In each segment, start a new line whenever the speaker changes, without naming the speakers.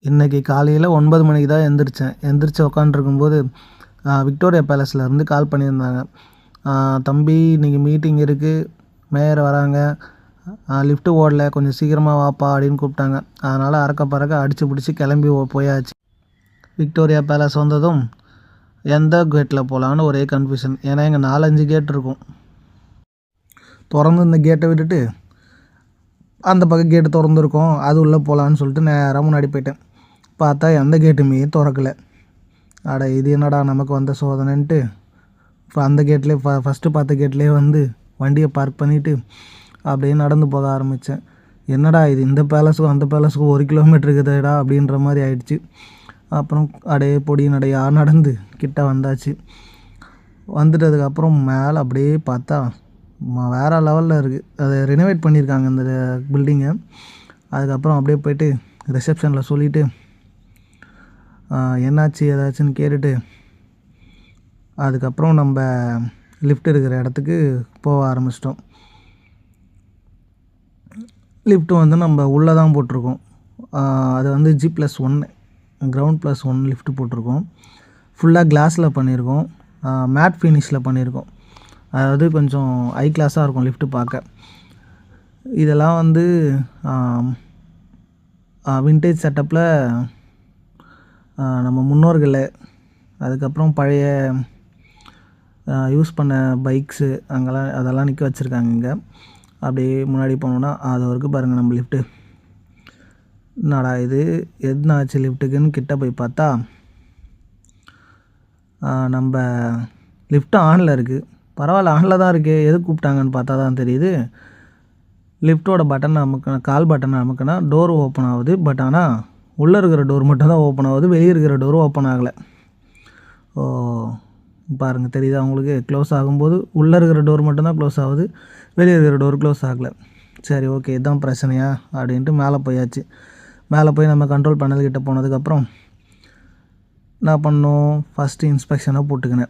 இன்றைக்கி காலையில் 9 மணிக்கு தான் எந்திரிச்சேன். எந்திரிச்சு உக்காண்ட்ருக்கும்போது விக்டோரியா பேலஸ்லேருந்து கால் பண்ணியிருந்தாங்க. தம்பி இன்றைக்கி மீட்டிங் இருக்குது, மேயர் வராங்க, லிஃப்ட்டு ஓடல, கொஞ்சம் சீக்கிரமாக வாப்பா அப்படின்னு கூப்பிட்டாங்க. அதனால் அறக்க பறக்க அடித்து பிடிச்சி கிளம்பி போயாச்சு. விக்டோரியா பேலஸ் வந்ததும் எந்த கேட்டில் போகலான்னு ஒரே கன்ஃபியூஷன். ஏன்னா இங்கே 4-5 கேட் இருக்கும். திறந்து இந்த கேட்டை விட்டுட்டு அந்த பக்கம் கேட்டு திறந்துருக்கோம், அது உள்ளே போகலான்னு சொல்லிட்டு நேராக முன்னாடி போயிட்டேன். பார்த்தா எந்த கேட்டுமே திறக்கலை. அட இது என்னடா நமக்கு வந்த சோதனைன்ட்டு இப்போ அந்த கேட்லேயே ஃபஸ்ட்டு பார்த்த கேட்லேயே வந்து வண்டியை பார்க் பண்ணிவிட்டு அப்படியே நடந்து போக ஆரம்பித்தேன். என்னடா இது, இந்த பேலஸுக்கும் அந்த பேலஸுக்கும் 1 கிலோமீட்டர் இருக்குதுடா அப்படின்ற மாதிரி ஆயிடுச்சு. அப்புறம் அப்படியே பொடி நடையாக நடந்து கிட்ட வந்தாச்சு. வந்துட்டதுக்கப்புறம் மேலே அப்படியே பார்த்தா வேறு லெவலில் இருக்குது. அதை ரெனோவேட் பண்ணியிருக்காங்க இந்த பில்டிங்கை. அதுக்கப்புறம் அப்படியே போய்ட்டு ரிசப்ஷனில் சொல்லிவிட்டு என்னாச்சு ஏதாச்சுன்னு கேட்டுட்டு அதுக்கப்புறம் நம்ம லிஃப்ட் இருக்கிற இடத்துக்கு போக ஆரம்பிச்சிட்டோம். லிஃப்ட்டு வந்து நம்ம உள்ளே தான் போட்டிருக்கோம். அது வந்து G+1 கிரவுண்ட் +1 லிஃப்ட்டு போட்டிருக்கோம். ஃபுல்லாக கிளாஸில் பண்ணியிருக்கோம், மேட் ஃபினிஷில் பண்ணியிருக்கோம். அதாவது கொஞ்சம் ஹை கிளாஸாக இருக்கும் லிஃப்ட்டு பார்க்க. இதெல்லாம் வந்து விண்டேஜ் செட்டப்பில் நம்ம முன்னோர்கள், அதுக்கப்புறம் பழைய யூஸ் பண்ண பைக்ஸு அதெல்லாம் நிற்க வச்சுருக்காங்க இங்கே. அப்படியே முன்னாடி போனோன்னா அது வரைக்கும் பாருங்கள் நம்ம லிஃப்ட்டு. என்னடா இது என்ன ஆச்சு லிஃப்ட்டுக்குன்னு கிட்ட போய் பார்த்தா நம்ம லிஃப்ட்டு ஆனில் இருக்குது. பரவாயில்ல, ஆனில் தான் இருக்குது, எது கூப்பிட்டாங்கன்னு பார்த்தா தான் தெரியுது. லிஃப்ட்டோட button call button அமுக்குனா door open ஆகுது. பட் ஆனால் உள்ளே இருக்கிற டோர் மட்டும் தான் ஓப்பன் ஆகுது, வெளியே இருக்கிற டோரும் ஓப்பன் ஆகலை. பாருங்கள் தெரியுதா உங்களுக்கு, க்ளோஸ் ஆகும்போது உள்ளே இருக்கிற டோர் மட்டும்தான் க்ளோஸ் ஆகுது, வெளியே இருக்கிற டோர் க்ளோஸ் ஆகலை. சரி ஓகே, இதுதான் பிரச்சனையா அப்படின்ட்டு மேலே போயாச்சு. மேலே போய் நம்ம கண்ட்ரோல் பேனல்கிட்ட போனதுக்கப்புறம் என்ன பண்ணோம், ஃபஸ்ட்டு இன்ஸ்பெக்ஷனை போட்டுக்கின்னு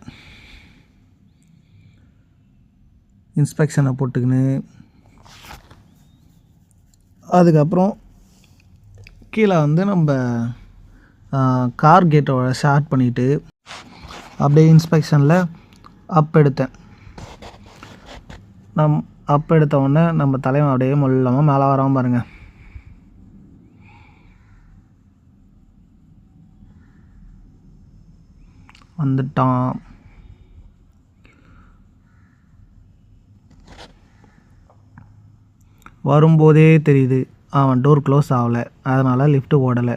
அதுக்கப்புறம் கீழே வந்து நம்ம கார் கேட்டோட ஷார்ட் பண்ணிவிட்டு அப்படியே இன்ஸ்பெக்ஷனில் எடுத்தேன். எடுத்த உடனே நம்ம தலைவன் அப்படியே மொல்லாமல் மேலே வராமல் பாருங்கள். வந்துட்டான். வரும்போதே தெரியுது அவன் டோர் க்ளோஸ் ஆகலை, அதனால் லிஃப்ட்டு ஓடலை.